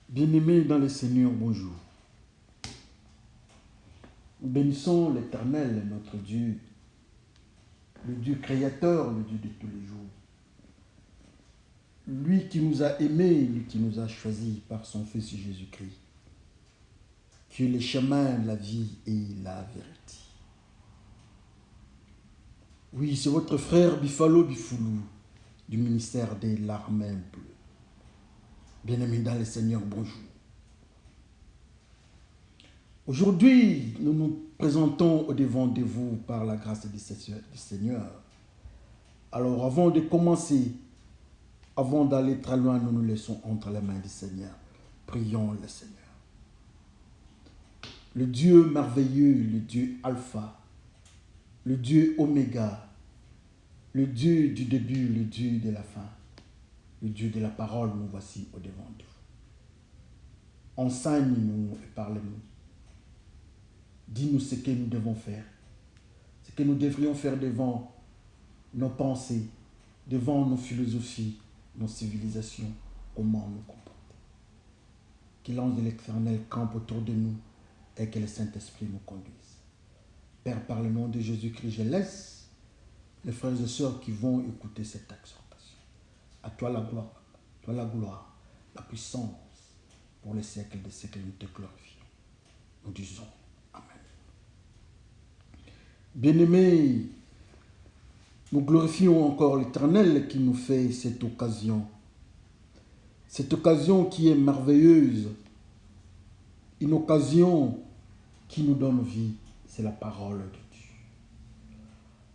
Bien-aimés dans le Seigneur, bonjour. Nous bénissons l'Éternel, notre Dieu, le Dieu créateur, le Dieu de tous les jours. Lui qui nous a aimés, lui qui nous a choisis par son Fils Jésus-Christ, qui est le chemin, la vie et la vérité. Oui, c'est votre frère Bifalo Bifoulou du ministère des Larmes Bleues. Bien-aimés dans le Seigneur, bonjour. Aujourd'hui, nous nous présentons au devant de vous par la grâce du Seigneur. Alors, avant de commencer, avant d'aller très loin, nous nous laissons entre les mains du Seigneur. Prions le Seigneur. Le Dieu merveilleux, le Dieu Alpha, le Dieu Oméga, le Dieu du début, le Dieu de la fin, le Dieu de la parole, nous voici au devant de vous. Enseigne-nous et parle-nous. Dis-nous ce que nous devons faire, ce que nous devrions faire devant nos pensées, devant nos philosophies, nos civilisations, comment nous comporter. Que l'ange de l'Éternel campe autour de nous et que le Saint-Esprit nous conduise. Père, par le nom de Jésus-Christ, je laisse les frères et sœurs qui vont écouter cette exhortation. À toi la gloire, la puissance pour les siècles des siècles, nous te glorifions. Nous disons Amen. Bien-aimés, nous glorifions encore l'Éternel qui nous fait cette occasion qui est merveilleuse, une occasion qui nous donne vie, c'est la parole de Dieu.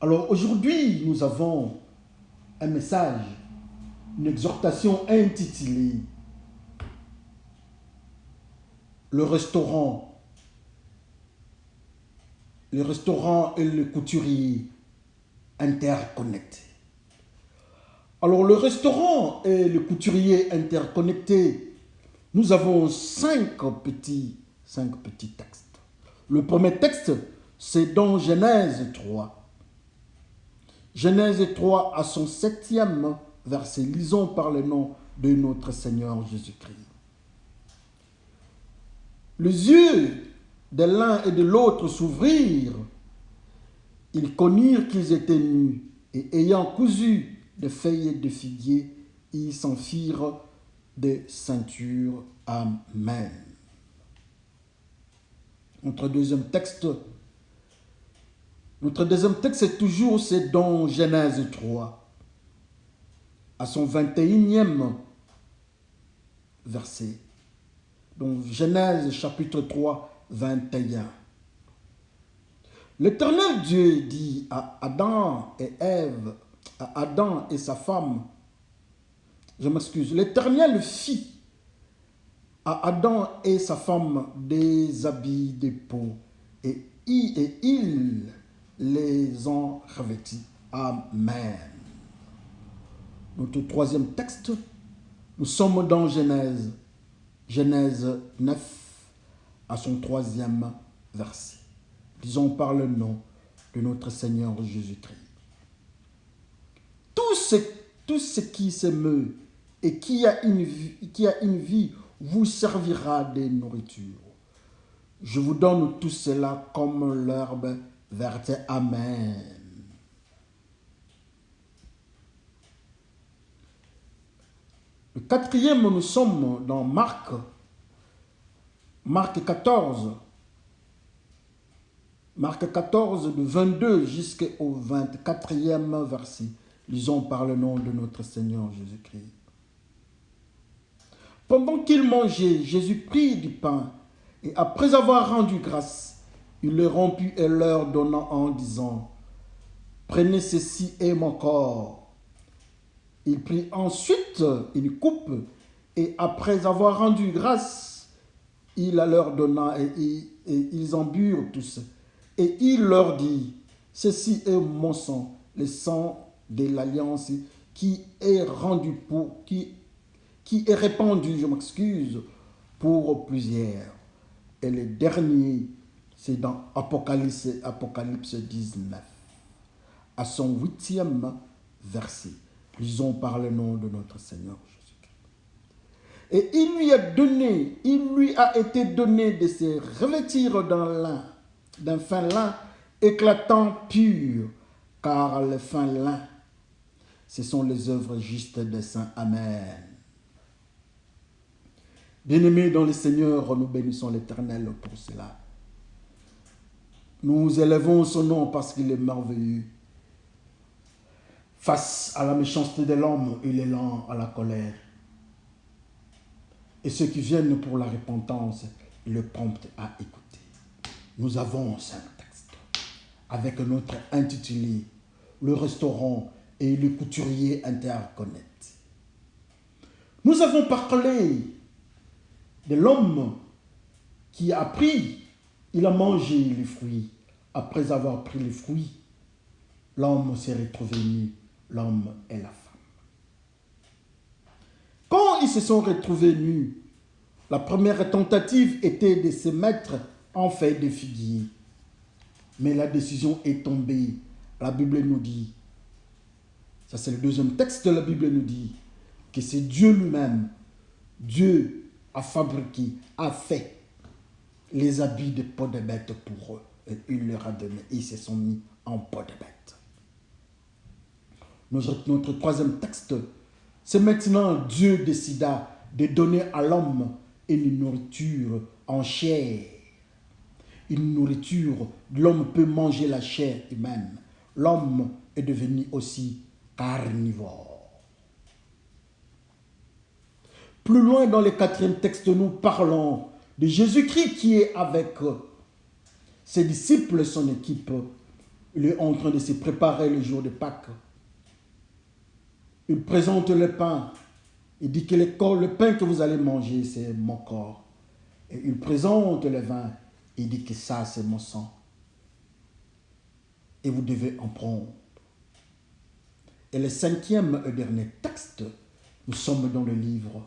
Alors aujourd'hui, nous avons un message, une exhortation intitulée Le restaurant et le couturier interconnectés. Alors le restaurant et le couturier interconnectés, nous avons cinq petits textes. Le premier texte, c'est dans Genèse 3. Genèse 3 à son 7e verset. Lisons par le nom de notre Seigneur Jésus-Christ. Les yeux de l'un et de l'autre s'ouvrirent. Ils connurent qu'ils étaient nus et ayant cousu de feuilles de figuier, ils s'en firent des ceintures. Amen. Notre deuxième texte, c'est dans Genèse 3, à son 21e verset. Donc Genèse chapitre 3, 21. L'Éternel Dieu dit à Adam et sa femme, l'Éternel fit à Adam et sa femme des habits de peau et il les ont revêtis. Amen. Notre troisième texte, nous sommes dans Genèse 9 à son 3e verset. Disons par le nom de notre Seigneur Jésus-Christ. Tout ce qui s'émeut et qui a une vie vous servira de nourriture. Je vous donne tout cela comme l'herbe verte. Amen. Le quatrième, nous sommes dans Marc 14. Marc 14, de 22 jusqu'au 24e verset. Lisons par le nom de notre Seigneur Jésus-Christ. Pendant qu'ils mangeaient, Jésus prit du pain et après avoir rendu grâce, il le rompit et leur donna en disant, « Prenez ceci est mon corps. » Il prit ensuite une coupe et après avoir rendu grâce, il la leur donna et ils en burent tous. Et il leur dit, « Ceci est mon sang, le sang de l'alliance qui est répandu, pour plusieurs. » Et le dernier, c'est dans Apocalypse 19, à son 8e verset. Lisons par le nom de notre Seigneur Jésus-Christ. Et il lui a été donné de se revêtir d'un fin lin éclatant pur, car le fin lin, ce sont les œuvres justes des saints. Amen. Bien-aimés dans le Seigneur, nous bénissons l'Éternel pour cela. Nous élevons son nom parce qu'il est merveilleux. Face à la méchanceté de l'homme, il est lent à la colère. Et ceux qui viennent pour la repentance, il est prompt à écouter. Nous avons 5 textes avec notre intitulé « Le restaurant et le couturier interconnectent ». Nous avons parlé de l'homme qui a pris, il a mangé les fruits. Après avoir pris les fruits, l'homme s'est retrouvé nu, l'homme et la femme. Quand ils se sont retrouvés nus, la première tentative était de se mettre en feuilles de figuier. Mais la décision est tombée. La Bible nous dit, ça c'est le deuxième texte de la Bible nous dit, que c'est Dieu lui-même, Dieu a fabriqué, a fait les habits de peau de bête pour eux. Et il leur a donné, ils se sont mis en peau de bête. Notre troisième texte, c'est maintenant Dieu décida de donner à l'homme une nourriture en chair. Une nourriture, l'homme peut manger la chair humaine. L'homme est devenu aussi carnivore. Plus loin dans le 4e texte, nous parlons de Jésus-Christ qui est avec ses disciples, son équipe. Il est en train de se préparer le jour de Pâques. Il présente le pain. Il dit que le pain que vous allez manger, c'est mon corps. Et il présente le vin. Il dit que ça, c'est mon sang. Et vous devez en prendre. Et le 5e et dernier texte, nous sommes dans le livre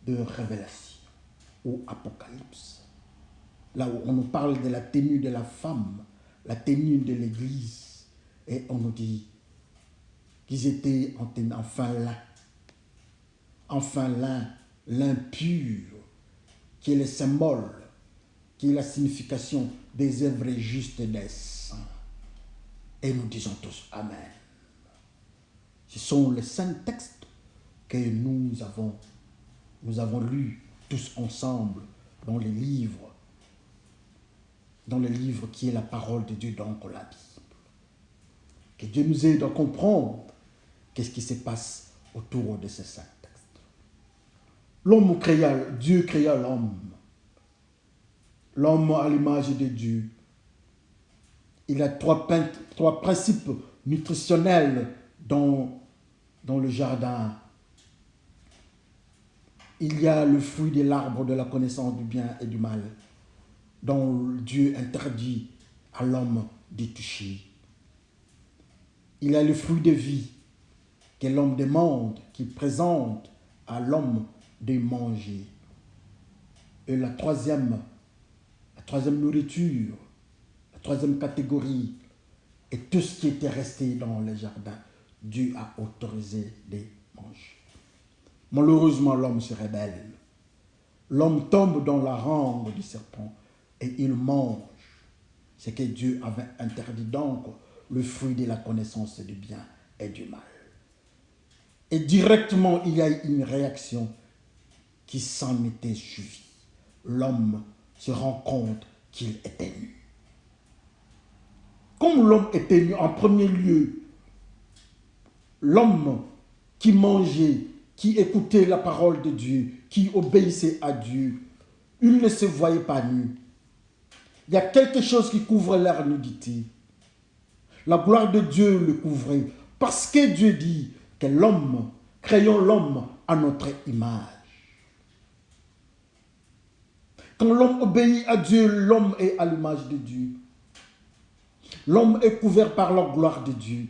de Révélation ou Apocalypse. Là où on nous parle de la tenue de la femme, la tenue de l'église. Et on nous dit qu'ils étaient en fin lin. En fin lin, l'impur, qui est le symbole, qui est la signification des œuvres justes des saints. Et nous disons tous Amen. Ce sont les 5 textes que nous avons lus tous ensemble dans les livres qui est la parole de Dieu, donc la Bible. Que Dieu nous aide à comprendre qu'est-ce qui se passe autour de ces 5 textes. Dieu créa l'homme. L'homme à l'image de Dieu. Il a 3 principes nutritionnels dans le jardin. Il y a le fruit de l'arbre de la connaissance du bien et du mal, dont Dieu interdit à l'homme de toucher. Il y a le fruit de vie que l'homme demande, qui présente à l'homme de manger. Et la troisième nourriture, la troisième catégorie, est tout ce qui était resté dans le jardin. Dieu a autorisé de manger. Malheureusement, l'homme se rebelle. L'homme tombe dans la rangue du serpent et il mange ce que Dieu avait interdit, donc le fruit de la connaissance du bien et du mal. Et directement, il y a une réaction qui s'en était suivie. L'homme se rend compte qu'il était nu. Comme l'homme était nu, en premier lieu, l'homme qui mangeait, qui écoutait la parole de Dieu, qui obéissait à Dieu, il ne se voyait pas nu. Il y a quelque chose qui couvre leur nudité. La gloire de Dieu le couvrait. Parce que Dieu dit que l'homme, créons l'homme à notre image. Quand l'homme obéit à Dieu, l'homme est à l'image de Dieu. L'homme est couvert par la gloire de Dieu.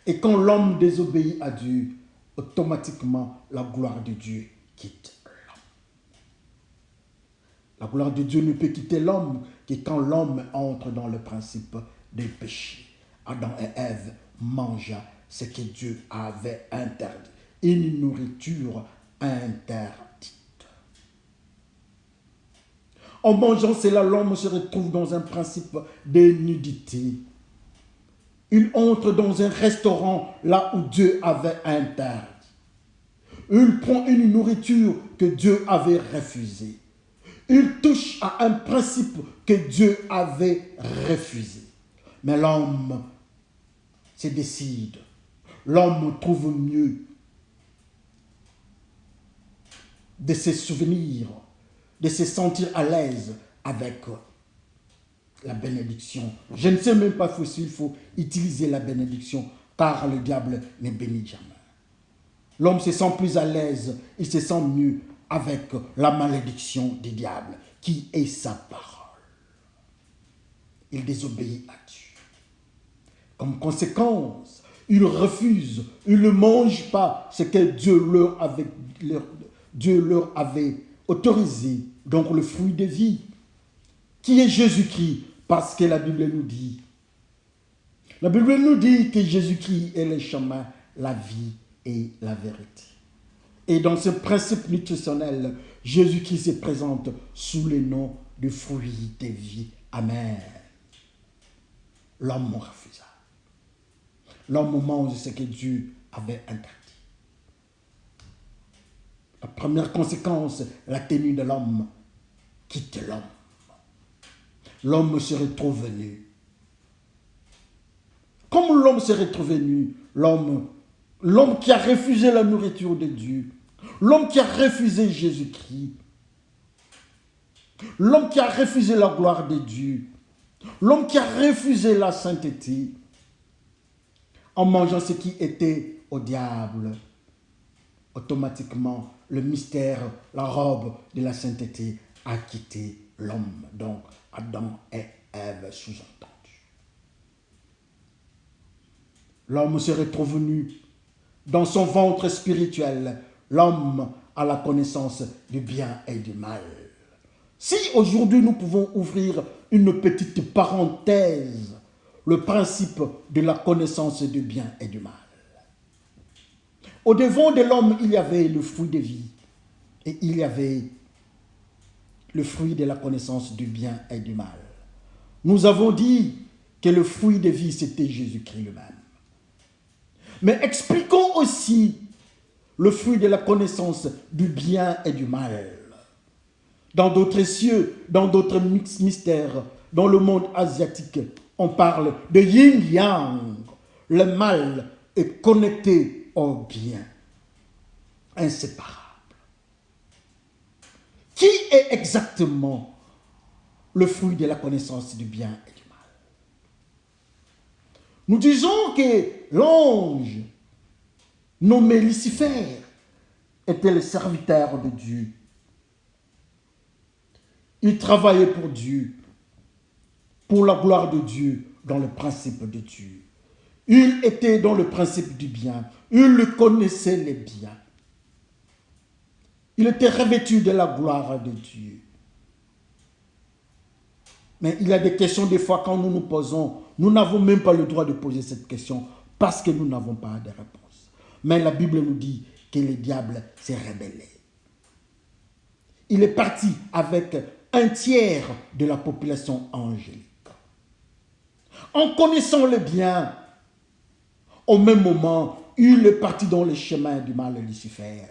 Et quand l'homme désobéit à Dieu, automatiquement la gloire de Dieu quitte l'homme. La gloire de Dieu ne peut quitter l'homme que quand l'homme entre dans le principe des péchés. Adam et Ève mangea ce que Dieu avait interdit. Une nourriture interdite. En mangeant cela, l'homme se retrouve dans un principe de nudité. Il entre dans un restaurant là où Dieu avait interdit. Il prend une nourriture que Dieu avait refusée. Il touche à un principe que Dieu avait refusé. Mais l'homme se décide. L'homme trouve mieux de se souvenir, de se sentir à l'aise avec la bénédiction. Je ne sais même pas s'il faut utiliser la bénédiction, car le diable ne bénit jamais. L'homme se sent plus à l'aise, il se sent mieux avec la malédiction du diable, qui est sa parole. Il désobéit à Dieu. Comme conséquence, il refuse, il ne mange pas ce que Dieu leur avait autorisé, donc le fruit de vie, qui est Jésus-Christ, parce que la Bible nous dit que Jésus-Christ est le chemin, la vie et la vérité. Et dans ce principe nutritionnel, Jésus-Christ se présente sous le nom de fruit de vie. Amen. L'homme refusa. L'homme mange ce que Dieu avait interdit. La première conséquence, la tenue de l'homme quitte l'homme. L'homme se retrouve nu. Comme l'homme se retrouve nu, l'homme qui a refusé la nourriture de Dieu, l'homme qui a refusé Jésus-Christ, l'homme qui a refusé la gloire de Dieu, l'homme qui a refusé la sainteté, en mangeant ce qui était au diable, automatiquement, le mystère, la robe de la sainteté a quitté l'homme. Donc, Adam et Ève sous-entendus. L'homme se retrouve nu. Dans son ventre spirituel, l'homme a la connaissance du bien et du mal. Si aujourd'hui nous pouvons ouvrir une petite parenthèse, le principe de la connaissance du bien et du mal. Au devant de l'homme, il y avait le fruit de vie et il y avait le fruit de la connaissance du bien et du mal. Nous avons dit que le fruit de vie, c'était Jésus-Christ lui-même. Mais expliquons aussi le fruit de la connaissance du bien et du mal. Dans d'autres cieux, dans d'autres mystères, dans le monde asiatique, on parle de yin-yang. Le mal est connecté au bien, inséparable. Qui est exactement le fruit de la connaissance du bien et du mal? Nous disons que l'ange nommé Lucifer était le serviteur de Dieu. Il travaillait pour Dieu, pour la gloire de Dieu, dans le principe de Dieu. Il était dans le principe du bien. Il le connaissait les biens. Il était revêtu de la gloire de Dieu. Mais il y a des questions, des fois, quand nous nous posons, nous n'avons même pas le droit de poser cette question parce que nous n'avons pas de réponse. Mais la Bible nous dit que le diable s'est rebellé. Il est parti avec un tiers de la population angélique. En connaissant le bien, au même moment, il est parti dans le chemin du mal, Lucifer.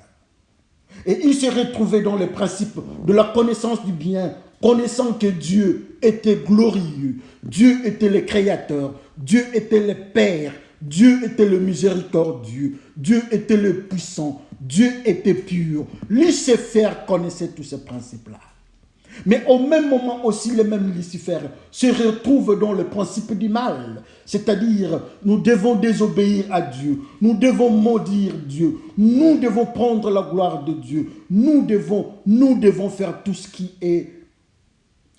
Et il s'est retrouvé dans le principe de la connaissance du bien, connaissant que Dieu était glorieux, Dieu était le créateur, Dieu était le Père, Dieu était le miséricordieux, Dieu était le puissant, Dieu était pur. Lucifer connaissait tous ces principes-là. Mais au même moment aussi, le même Lucifer se retrouve dans le principe du mal. C'est-à-dire, nous devons désobéir à Dieu. Nous devons maudire Dieu. Nous devons prendre la gloire de Dieu. Nous devons faire tout ce qui est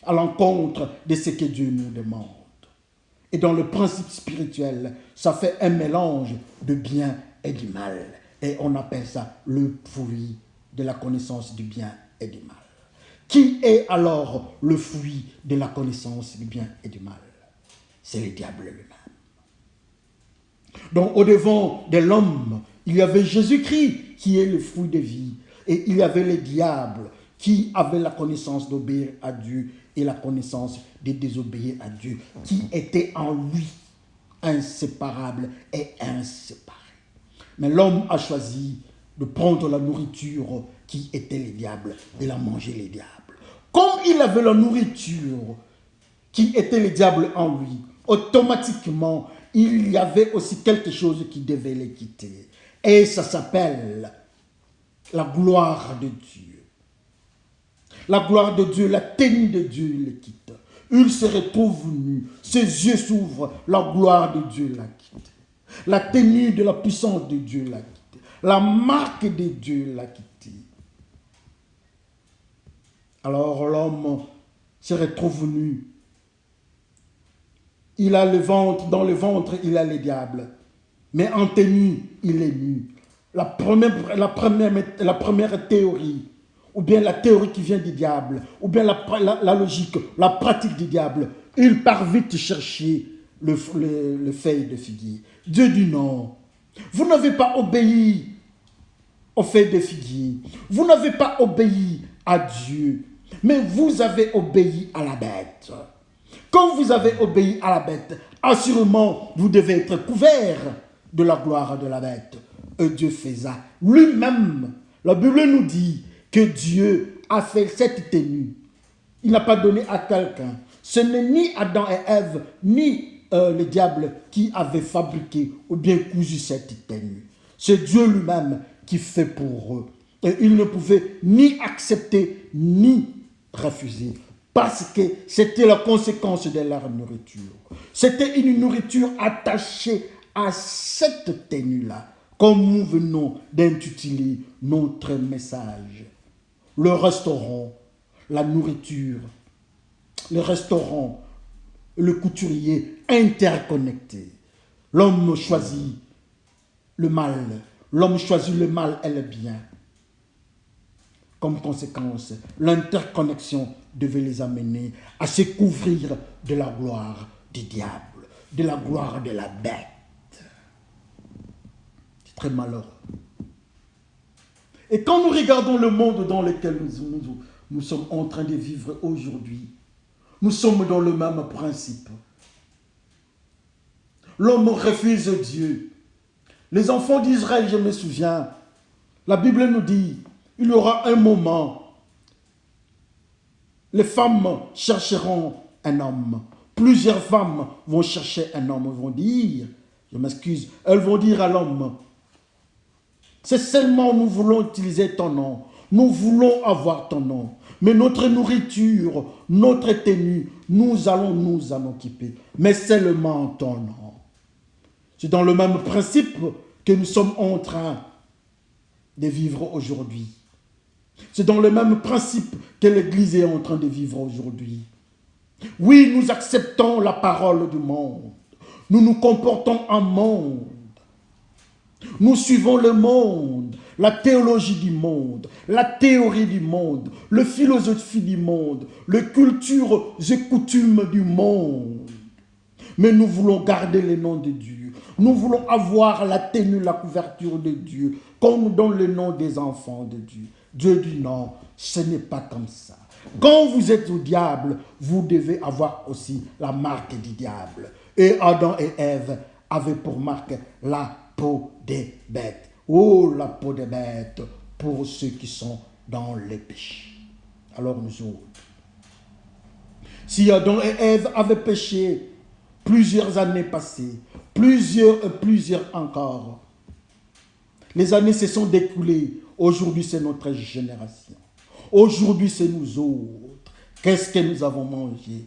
à l'encontre de ce que Dieu nous demande. Et dans le principe spirituel, ça fait un mélange de bien et du mal. Et on appelle ça le fruit de la connaissance du bien et du mal. Qui est alors le fruit de la connaissance du bien et du mal? C'est le diable lui-même. Donc au devant de l'homme, il y avait Jésus-Christ qui est le fruit de vie. Et il y avait les diables qui avaient la connaissance d'obéir à Dieu et la connaissance de désobéir à Dieu, qui étaient en lui inséparables et inséparés. Mais l'homme a choisi de prendre la nourriture qui était les diables et la manger les diables. Comme il avait la nourriture qui était les diables en lui, automatiquement, il y avait aussi quelque chose qui devait les quitter. Et ça s'appelle la gloire de Dieu. La gloire de Dieu, la tenue de Dieu les quitte. Il se retrouve nu, ses yeux s'ouvrent, la gloire de Dieu la quitte. La tenue de la puissance de Dieu l'a quitté. La marque de Dieu l'a quitté. Alors l'homme se retrouve nu. Il a le ventre, dans le ventre, il a les diables. Mais en tenue, il est nu. La première théorie, ou bien la théorie qui vient du diable, ou bien la logique, la pratique du diable, il part vite chercher le feuille de figuier. Dieu dit non. Vous n'avez pas obéi au feuille de figuier. Vous n'avez pas obéi à Dieu, mais vous avez obéi à la bête. Quand vous avez obéi à la bête, assurément, vous devez être couvert de la gloire de la bête. Et Dieu fait ça lui-même. La Bible nous dit que Dieu a fait cette tenue. Il n'a pas donné à quelqu'un. Ce n'est ni Adam et Ève, ni le diable qui avait fabriqué ou bien cousu cette tenue. C'est Dieu lui-même qui fait pour eux. Et ils ne pouvaient ni accepter, ni refuser. Parce que c'était la conséquence de leur nourriture. C'était une nourriture attachée à cette tenue-là. Comme nous venons d'intituler notre message. Le restaurant, la nourriture, le restaurant, le couturier interconnecté. L'homme choisit le mal. L'homme choisit le mal et le bien. Comme conséquence, l'interconnexion devait les amener à se couvrir de la gloire du diable, de la gloire de la bête. C'est très malheureux. Et quand nous regardons le monde dans lequel nous sommes en train de vivre aujourd'hui, nous sommes dans le même principe. L'homme refuse Dieu. Les enfants d'Israël, je me souviens, la Bible nous dit, il y aura un moment, les femmes chercheront un homme. Plusieurs femmes vont chercher un homme, vont dire, je m'excuse, elles vont dire à l'homme, c'est seulement nous voulons utiliser ton nom, nous voulons avoir ton nom, mais notre nourriture, notre tenue, nous allons nous en occuper, mais seulement ton nom. C'est dans le même principe que nous sommes en train de vivre aujourd'hui. C'est dans le même principe que l'Église est en train de vivre aujourd'hui. Oui, nous acceptons la parole du monde. Nous nous comportons en monde. Nous suivons le monde, la théologie du monde, la théorie du monde, la philosophie du monde, les cultures et coutumes du monde. Mais nous voulons garder le nom de Dieu. Nous voulons avoir la tenue, la couverture de Dieu, comme dans le nom des enfants de Dieu. Dieu dit non, ce n'est pas comme ça. Quand vous êtes au diable, vous devez avoir aussi la marque du diable. Et Adam et Ève avaient pour marque la peau des bêtes. Oh, la peau des bêtes pour ceux qui sont dans les péchés. Alors nous autres, si Adam et Ève avaient péché plusieurs années passées, plusieurs encore, les années se sont découlées. Aujourd'hui, c'est notre génération. Aujourd'hui, c'est nous autres. Qu'est-ce que nous avons mangé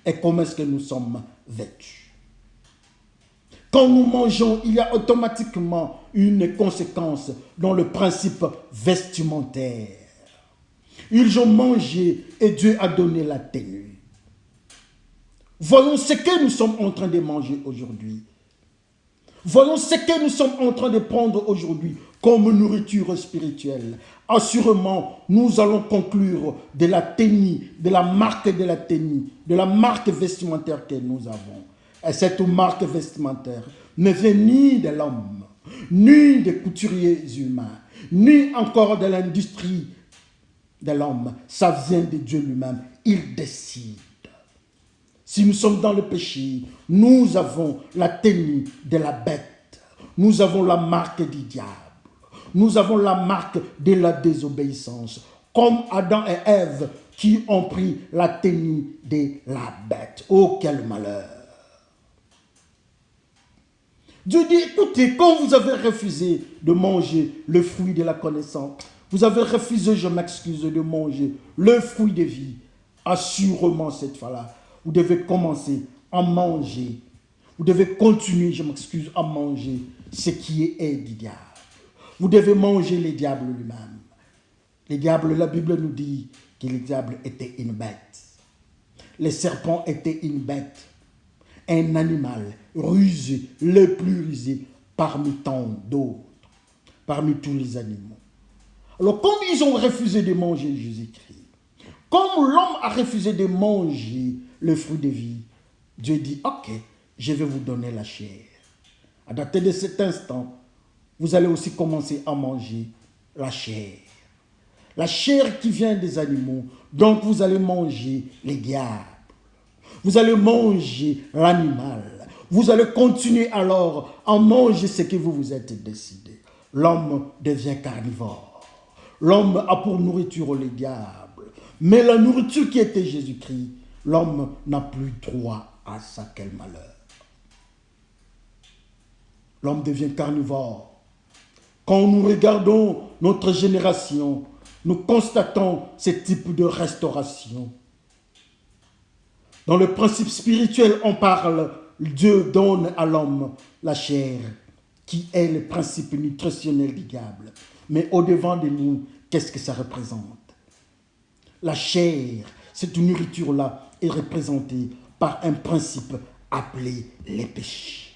et comment est-ce que nous sommes vêtus? Quand nous mangeons, il y a automatiquement une conséquence dans le principe vestimentaire. Ils ont mangé et Dieu a donné la tenue. Voyons ce que nous sommes en train de manger aujourd'hui. Voyons ce que nous sommes en train de prendre aujourd'hui comme nourriture spirituelle. Assurément, nous allons conclure de la tenue, de la marque de la tenue, de la marque vestimentaire que nous avons. Et cette marque vestimentaire ne vient ni de l'homme, ni des couturiers humains, ni encore de l'industrie de l'homme. Ça vient de Dieu lui-même. Il décide. Si nous sommes dans le péché, nous avons la tenue de la bête. Nous avons la marque du diable. Nous avons la marque de la désobéissance. Comme Adam et Ève qui ont pris la tenue de la bête. Oh, quel malheur! Dieu dit, écoutez, quand vous avez refusé de manger le fruit de la connaissance, vous avez refusé, je m'excuse, de manger le fruit de vie, assurément cette fois-là, vous devez commencer à manger. Vous devez continuer, je m'excuse, à manger ce qui est du diable. Vous devez manger le diable lui-même. Le diable, la Bible nous dit que le diable était une bête. Le serpent était une bête. Un animal rusé, le plus rusé parmi tant d'autres, parmi tous les animaux. Alors, comme ils ont refusé de manger Jésus-Christ, comme l'homme a refusé de manger le fruit de vie, Dieu dit, ok, je vais vous donner la chair. À dater de cet instant, vous allez aussi commencer à manger la chair. La chair qui vient des animaux, donc vous allez manger les diables. Vous allez manger l'animal. Vous allez continuer alors à manger ce que vous vous êtes décidé. L'homme devient carnivore. L'homme a pour nourriture le diable. Mais la nourriture qui était Jésus-Christ, l'homme n'a plus droit à ça. Quel malheur. L'homme devient carnivore. Quand nous regardons notre génération, nous constatons ce type de restauration. Dans le principe spirituel, on parle, Dieu donne à l'homme la chair, qui est le principe nutritionnel du diable. Mais au-devant de nous, qu'est-ce que ça représente? La chair, cette nourriture-là, est représentée par un principe appelé les péchés.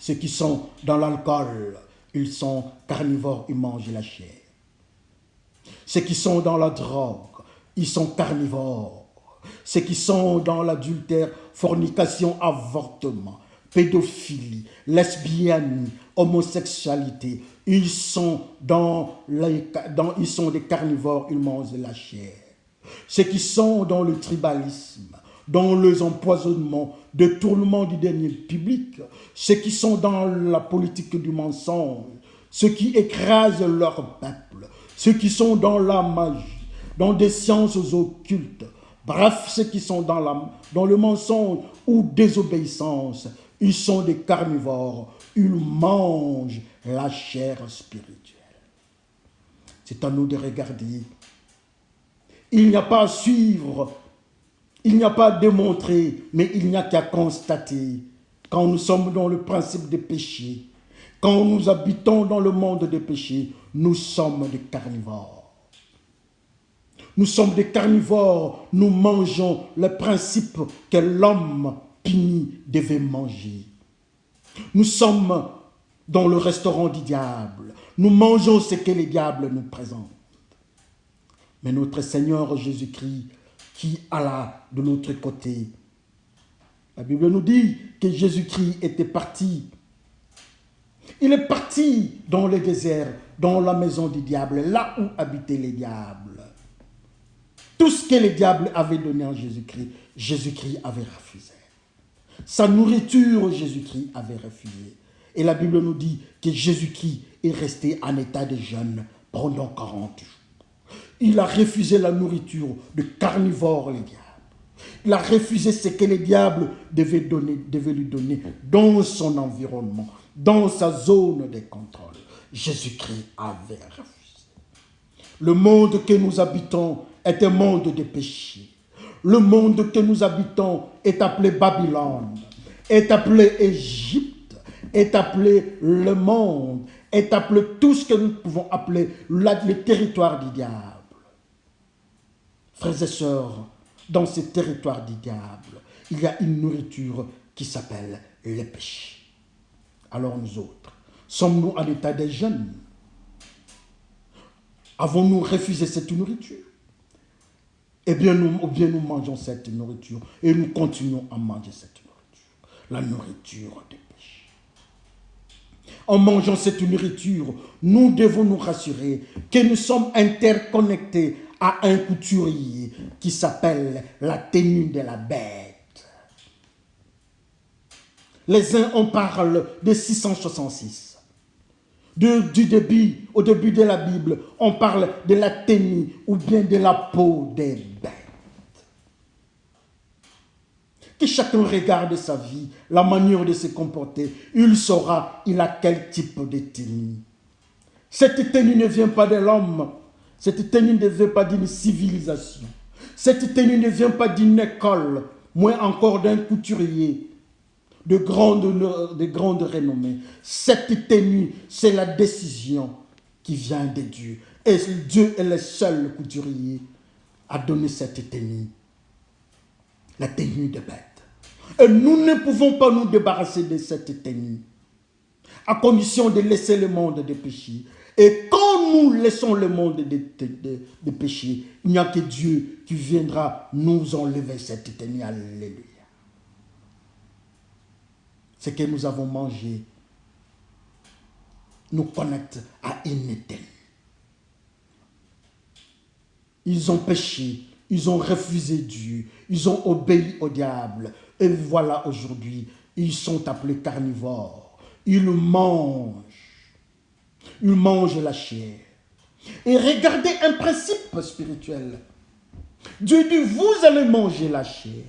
Ceux qui sont dans l'alcool, ils sont carnivores, ils mangent la chair. Ceux qui sont dans la drogue, ils sont carnivores. Ceux qui sont dans l'adultère, fornication, avortement, pédophilie, lesbianisme, homosexualité, ils sont ils sont des carnivores, ils mangent la chair. Ceux qui sont dans le tribalisme, dans les empoisonnements, détournement du dernier public, ceux qui sont dans la politique du mensonge, ceux qui écrasent leur peuple, ceux qui sont dans la magie, dans des sciences occultes, bref, ceux qui sont dans le mensonge ou désobéissance, ils sont des carnivores, ils mangent la chair spirituelle. C'est à nous de regarder. Il n'y a pas à suivre, il n'y a pas à démontrer, mais il n'y a qu'à constater. Quand nous sommes dans le principe des péchés, quand nous habitons dans le monde des péchés, nous sommes des carnivores. Nous sommes des carnivores, nous mangeons le principe que l'homme puni devait manger. Nous sommes dans le restaurant du diable. Nous mangeons ce que le diable nous présente. Mais notre Seigneur Jésus-Christ, qui alla de l'autre côté, la Bible nous dit que Jésus-Christ était parti. Il est parti dans le désert, dans la maison du diable, là où habitaient les diables. Tout ce que le diable avait donné en Jésus-Christ, Jésus-Christ avait refusé. Sa nourriture, Jésus-Christ avait refusé. Et la Bible nous dit que Jésus-Christ est resté en état de jeûne pendant 40 jours. Il a refusé la nourriture de carnivore, le diable. Il a refusé ce que le diable devait lui donner dans son environnement, dans sa zone de contrôle. Jésus-Christ avait refusé. Le monde que nous habitons est un monde de péché. Le monde que nous habitons est appelé Babylone, est appelé Égypte, est appelé le monde, est appelé tout ce que nous pouvons appeler le territoire du diable. Frères et sœurs, dans ce territoire du diable, il y a une nourriture qui s'appelle le péché. Alors nous autres, sommes-nous en état de jeûne? Avons-nous refusé cette nourriture? Eh bien, nous mangeons cette nourriture et nous continuons à manger cette nourriture. La nourriture du péché. En mangeant cette nourriture, nous devons nous rassurer que nous sommes interconnectés à un couturier qui s'appelle la tenue de la bête. Les uns en parlent de 666. Au début de la Bible, on parle de la tenue ou bien de la peau des bêtes. Que chacun regarde sa vie, la manière de se comporter, il saura il a quel type de tenue. Cette tenue ne vient pas de l'homme, cette tenue ne vient pas d'une civilisation, cette tenue ne vient pas d'une école, moins encore d'un couturier de grande renommée. Cette tenue, c'est la décision qui vient de Dieu. Et Dieu est le seul couturier à donner cette tenue, la tenue de bête. Et nous ne pouvons pas nous débarrasser de cette tenue, à condition de laisser le monde de péché. Et quand nous laissons le monde de péché, il n'y a que Dieu qui viendra nous enlever cette tenue. Alléluia. Ce que nous avons mangé nous connecte à une tenue. Ils ont péché, ils ont refusé Dieu, ils ont obéi au diable. Et voilà aujourd'hui, ils sont appelés carnivores. Ils mangent la chair. Et regardez un principe spirituel. Dieu dit, vous allez manger la chair.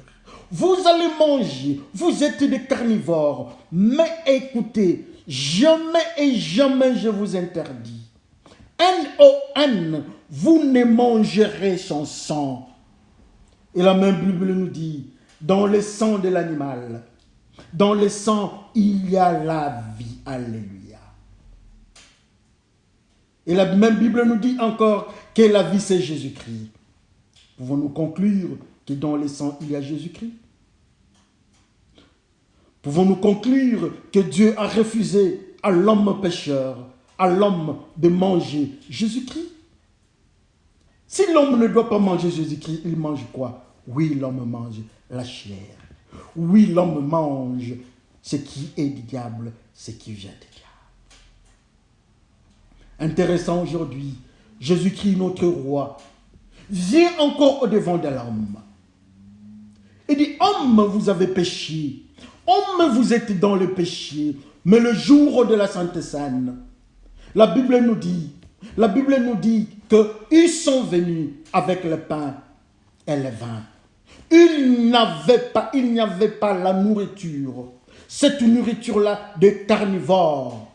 Vous allez manger, vous êtes des carnivores. Mais écoutez, jamais et jamais je vous interdis. N-O-N, vous ne mangerez son sang. Et la même Bible nous dit, dans le sang de l'animal, dans le sang, il y a la vie. Alléluia. Et la même Bible nous dit encore que la vie, c'est Jésus-Christ. Pouvons-nous conclure que dans le sang, il y a Jésus-Christ? Pouvons-nous conclure que Dieu a refusé à l'homme pécheur, à l'homme de manger Jésus-Christ? Si l'homme ne doit pas manger Jésus-Christ, il mange quoi? Oui, l'homme mange la chair. Oui, l'homme mange ce qui est du diable, ce qui vient du diable. Intéressant aujourd'hui, Jésus-Christ, notre roi, vient encore au-devant de l'homme. Il dit, homme, vous avez péché. Homme, vous êtes dans le péché. Mais le jour de la Sainte Seine, la Bible nous dit qu'ils sont venus avec le pain et le vin. Il n'y avait pas la nourriture. Cette nourriture-là de carnivore.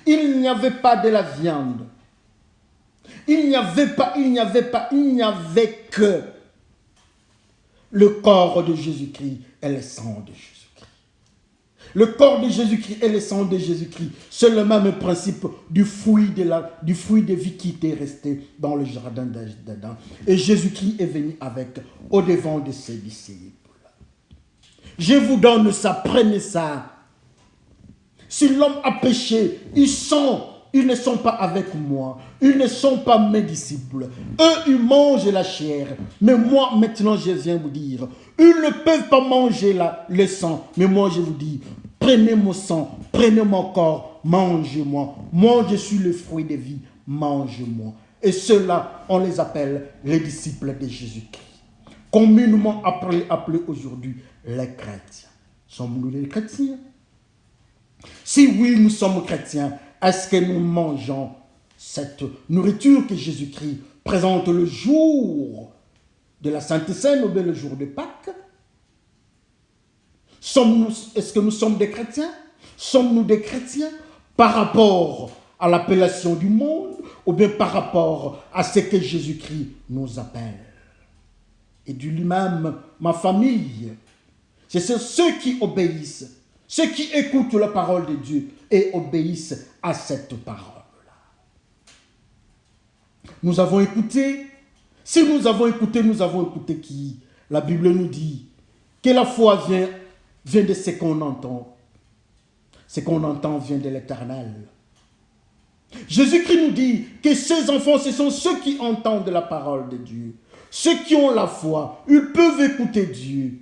Il n'y avait pas de la viande. Il n'y avait que le corps de Jésus-Christ et le sang de Jésus-Christ. Le corps de Jésus-Christ et le sang de Jésus-Christ, c'est le même principe du fruit de vie qui était resté dans le jardin d'Adam. Et Jésus-Christ est venu avec au-devant de ses disciples. Je vous donne ça, prenez ça. Si l'homme a péché, ils ne sont pas avec moi. Ils ne sont pas mes disciples. Eux, ils mangent la chair. Mais moi, maintenant, je viens vous dire, ils ne peuvent pas manger le sang. Mais moi, je vous dis, prenez mon sang, prenez mon corps, mangez-moi. Moi, je suis le fruit de vie, mangez-moi. Et ceux-là, on les appelle les disciples de Jésus-Christ. Communément appelés aujourd'hui les chrétiens. Sommes-nous les chrétiens? Si oui, nous sommes chrétiens, est-ce que nous mangeons cette nourriture que Jésus-Christ présente le jour de la Sainte Seine ou bien le jour de Pâques? Est-ce que nous sommes des chrétiens? Sommes-nous des chrétiens par rapport à l'appellation du monde ou bien par rapport à ce que Jésus-Christ nous appelle? Et de lui-même, ma famille, c'est ceux qui obéissent, ceux qui écoutent la parole de Dieu et obéissent à cette parole-là. Nous avons écouté. Si nous avons écouté qui? La Bible nous dit que la foi vient de ce qu'on entend. Ce qu'on entend vient de l'Éternel. Jésus-Christ nous dit que ces enfants, ce sont ceux qui entendent la parole de Dieu. Ceux qui ont la foi, ils peuvent écouter Dieu.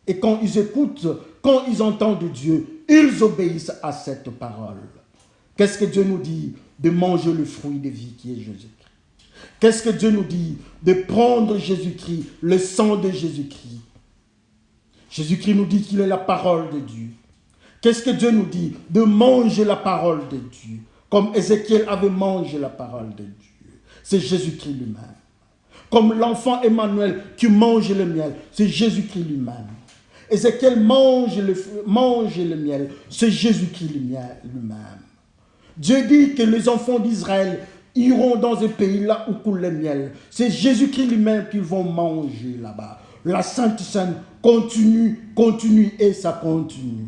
Et quand ils écoutent, quand ils entendent Dieu, ils obéissent à cette parole. Qu'est-ce que Dieu nous dit? De manger le fruit de vie qui est Jésus-Christ. Qu'est-ce que Dieu nous dit? De prendre Jésus-Christ, le sang de Jésus-Christ. Jésus-Christ nous dit qu'il est la parole de Dieu. Qu'est-ce que Dieu nous dit? De manger la parole de Dieu. Comme Ézéchiel avait mangé la parole de Dieu. C'est Jésus-Christ lui-même. Comme l'enfant Emmanuel qui mange le miel, c'est Jésus-Christ lui-même. Ézéchiel mange le miel, c'est Jésus-Christ lui-même. Dieu dit que les enfants d'Israël iront dans un pays là où coule le miel. C'est Jésus-Christ lui-même qu'ils vont manger là-bas. La Sainte Seine continue et ça continue.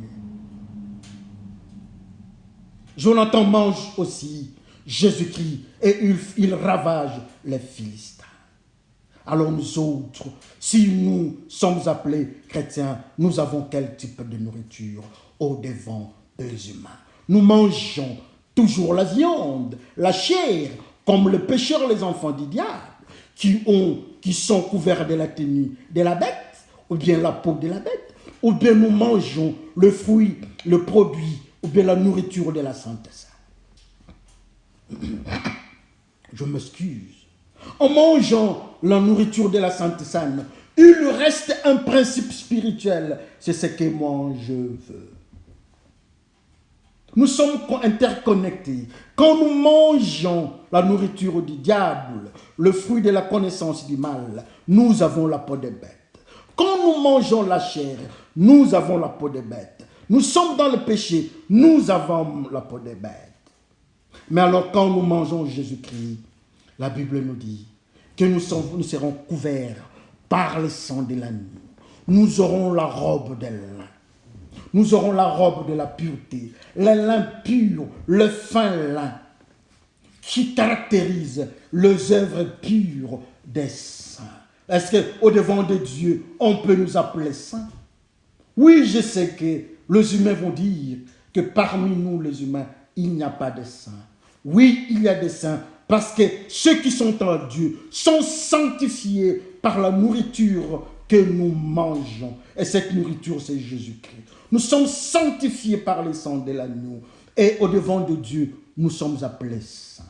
Jonathan mange aussi Jésus-Christ et il ravage les Philistins. Alors nous autres, si nous sommes appelés chrétiens, nous avons quel type de nourriture au-devant des humains? Nous mangeons toujours la viande, la chair, comme le pécheur, les enfants du diable, qui sont couverts de la tenue de la bête, ou bien la peau de la bête, ou bien nous mangeons le fruit, le produit, ou bien la nourriture de la Sainte Seine. Je m'excuse. En mangeant la nourriture de la Sainte Seine, il reste un principe spirituel, c'est ce que moi je veux. Nous sommes interconnectés. Quand nous mangeons la nourriture du diable, le fruit de la connaissance du mal, nous avons la peau de bête. Quand nous mangeons la chair, nous avons la peau de bête. Nous sommes dans le péché, nous avons la peau de bête. Mais alors quand nous mangeons Jésus-Christ, la Bible nous dit que nous serons couverts par le sang de l'agneau. Nous aurons la robe de lin. Nous aurons la robe de la pureté, le lin pur, le fin lin, qui caractérise les œuvres pures des saints. Est-ce qu'au-devant de Dieu, on peut nous appeler saints? Oui, je sais que les humains vont dire que parmi nous, les humains, il n'y a pas de saints. Oui, il y a des saints, parce que ceux qui sont en Dieu sont sanctifiés par la nourriture que nous mangeons. Et cette nourriture, c'est Jésus-Christ. Nous sommes sanctifiés par le sang de l'agneau. Et au-devant de Dieu, nous sommes appelés saints.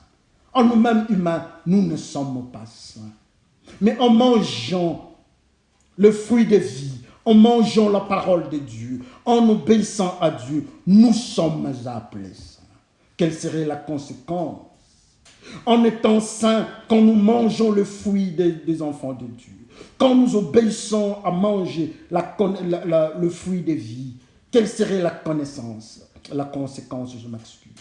En nous-mêmes humains, nous ne sommes pas saints. Mais en mangeant le fruit de vie, en mangeant la parole de Dieu, en obéissant à Dieu, nous sommes appelés saints. Quelle serait la conséquence? En étant saints, quand nous mangeons le fruit des enfants de Dieu, quand nous obéissons à manger le fruit de vie, quelle serait la connaissance, la conséquence? Je m'excuse.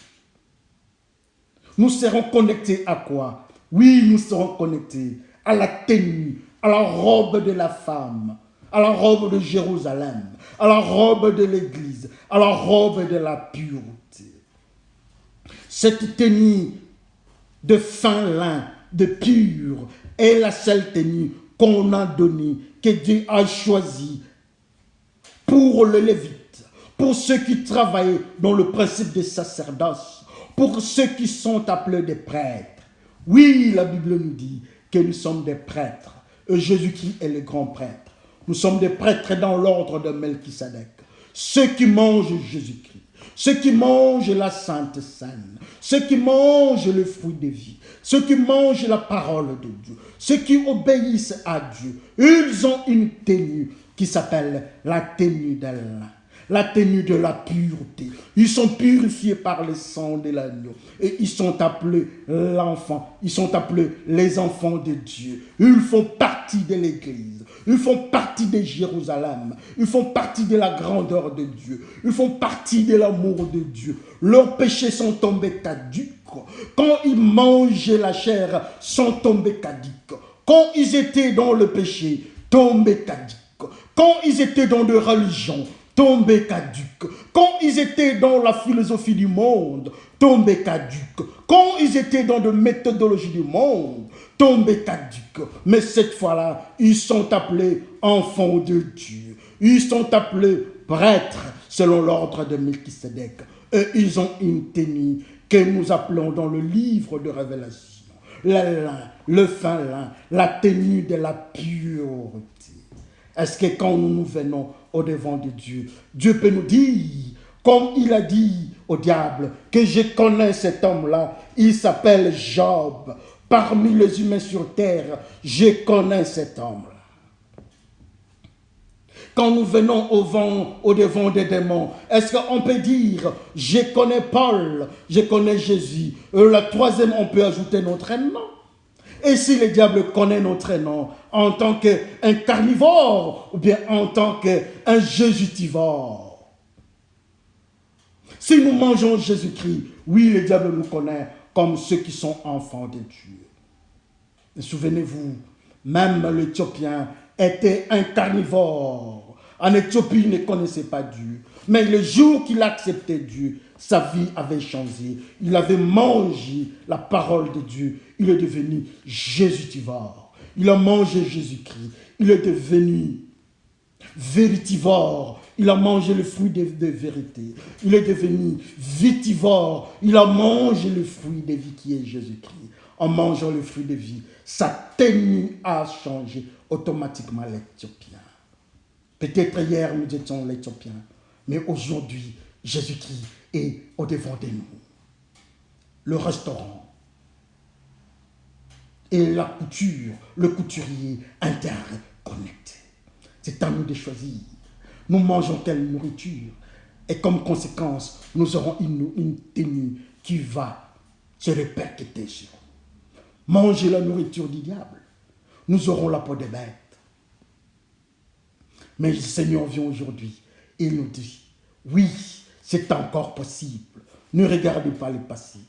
Nous serons connectés à quoi? Oui, nous serons connectés à la tenue, à la robe de la femme, à la robe de Jérusalem, à la robe de l'Église, à la robe de la pureté. Cette tenue de fin lin, de pur, est la seule tenue qu'on a donnée, que Dieu a choisie pour le Lévite, pour ceux qui travaillent dans le principe des sacerdoce, pour ceux qui sont appelés des prêtres. Oui, la Bible nous dit que nous sommes des prêtres. Et Jésus-Christ est le grand prêtre. Nous sommes des prêtres dans l'ordre de Melchisedec. Ceux qui mangent Jésus-Christ, ceux qui mangent la Sainte Seine, ceux qui mangent le fruit de vie, ceux qui mangent la parole de Dieu, ceux qui obéissent à Dieu, ils ont une tenue qui s'appelle la tenue de lin, la tenue de la pureté. Ils sont purifiés par le sang de l'agneau et ils sont appelés l'enfant, ils sont appelés les enfants de Dieu. Ils font partie de l'Église, ils font partie de Jérusalem, ils font partie de la grandeur de Dieu, ils font partie de l'amour de Dieu. Leurs péchés sont tombés caducs. Quand ils mangeaient la chair, sont tombés caducs. Quand ils étaient dans le péché, tombés caducs. Quand ils étaient dans de religion, tombés caducs. Quand ils étaient dans la philosophie du monde, tombés caducs. Quand ils étaient dans de méthodologies du monde, tombés caducs. Mais cette fois-là, ils sont appelés enfants de Dieu. Ils sont appelés prêtres selon l'ordre de Melchisedec. Et ils ont une tenue que nous appelons dans le livre de Révélation le lin, le fin lin, la tenue de la pureté. Est-ce que quand nous venons au devant de Dieu, Dieu peut nous dire Comme il a dit au diable que je connais cet homme-là, il s'appelle Job. Parmi les humains sur terre, je connais cet homme-là. Quand nous venons au-devant des démons, est-ce qu'on peut dire, je connais Paul, je connais Jésus. La troisième, on peut ajouter notre nom. Et si le diable connaît notre nom en tant qu'un carnivore ou bien en tant qu'un jésuitivore. Si nous mangeons Jésus-Christ, oui, le diable nous connaît comme ceux qui sont enfants de Dieu. Et souvenez-vous, même l'Éthiopien était un carnivore. En Éthiopie, il ne connaissait pas Dieu. Mais le jour qu'il a accepté Dieu, sa vie avait changé. Il avait mangé la parole de Dieu. Il est devenu jésuitivore. Il a mangé Jésus-Christ. Il est devenu véritivore. Il a mangé le fruit de vérité. Il est devenu vitivore. Il a mangé le fruit de vie qui est Jésus-Christ. En mangeant le fruit de vie, sa tenue a changé automatiquement l'Éthiopien. Peut-être hier nous étions l'Éthiopien, mais aujourd'hui, Jésus-Christ est au-devant de nous. Le restaurant et la couture, le couturier interconnectés. C'est à nous de choisir. Nous mangeons quelle nourriture et comme conséquence, nous aurons une tenue qui va se répercuter sur nous. Manger la nourriture du diable, nous aurons la peau des bêtes. Mais le Seigneur vient aujourd'hui et il nous dit, oui, c'est encore possible. Ne regardez pas le passé.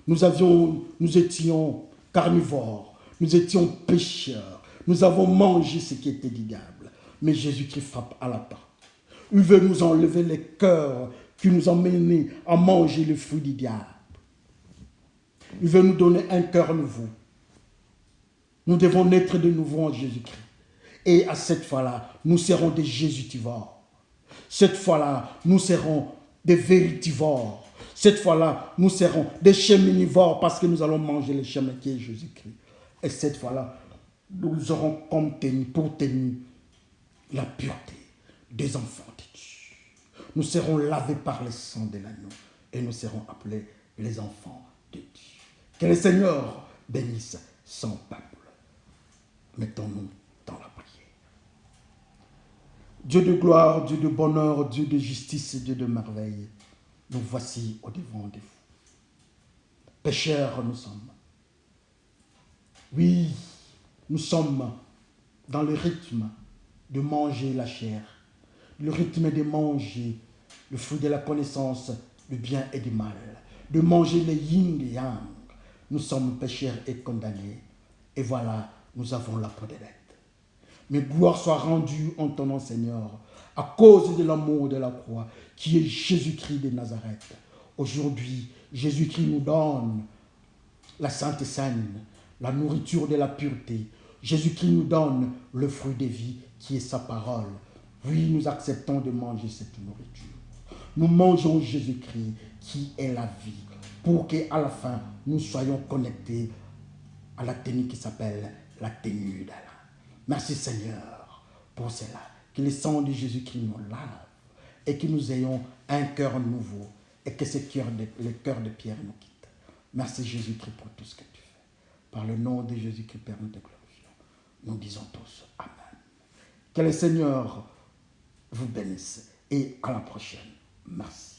Nous étions carnivores, nous étions pécheurs, nous avons mangé ce qui était du diable. Mais Jésus-Christ frappe à la porte. Il veut nous enlever les cœurs qui nous ont menés à manger le fruit du diable. Il veut nous donner un cœur nouveau. Nous devons naître de nouveau en Jésus-Christ. Et à cette fois-là, nous serons des jésuitivores. Cette fois-là, nous serons des véritivores. Cette fois-là, nous serons des cheminivores parce que nous allons manger le chemin qui est Jésus-Christ. Et cette fois-là, nous aurons comme tenue, pour tenue la pureté des enfants de Dieu. Nous serons lavés par le sang de l'agneau et nous serons appelés les enfants de Dieu. Que le Seigneur bénisse son peuple. Mettons-nous dans la prière. Dieu de gloire, Dieu de bonheur, Dieu de justice, Dieu de merveille, nous voici au-devant de vous. Pécheurs nous sommes. Oui, nous sommes dans le rythme de manger la chair, le rythme de manger le fruit de la connaissance du bien et du mal, de manger le yin et le yang. Nous sommes pécheurs et condamnés. Et voilà, nous avons la peau des bêtes. Mais gloire soit rendue en ton nom, Seigneur, à cause de l'amour de la croix, qui est Jésus-Christ de Nazareth. Aujourd'hui, Jésus-Christ nous donne la Sainte Seine, la nourriture de la pureté. Jésus-Christ nous donne le fruit de vie, qui est sa parole. Oui, nous acceptons de manger cette nourriture. Nous mangeons Jésus-Christ, qui est la vie, pour qu'à la fin, nous soyons connectés à la tenue qui s'appelle la tenue d'Allah. Merci Seigneur pour cela. Que le sang de Jésus-Christ nous lave et que nous ayons un cœur nouveau et que le cœur de pierre nous quitte. Merci Jésus-Christ pour tout ce que tu fais. Par le nom de Jésus-Christ, Père, nous te glorifions. Nous disons tous Amen. Que le Seigneur vous bénisse et à la prochaine. Merci.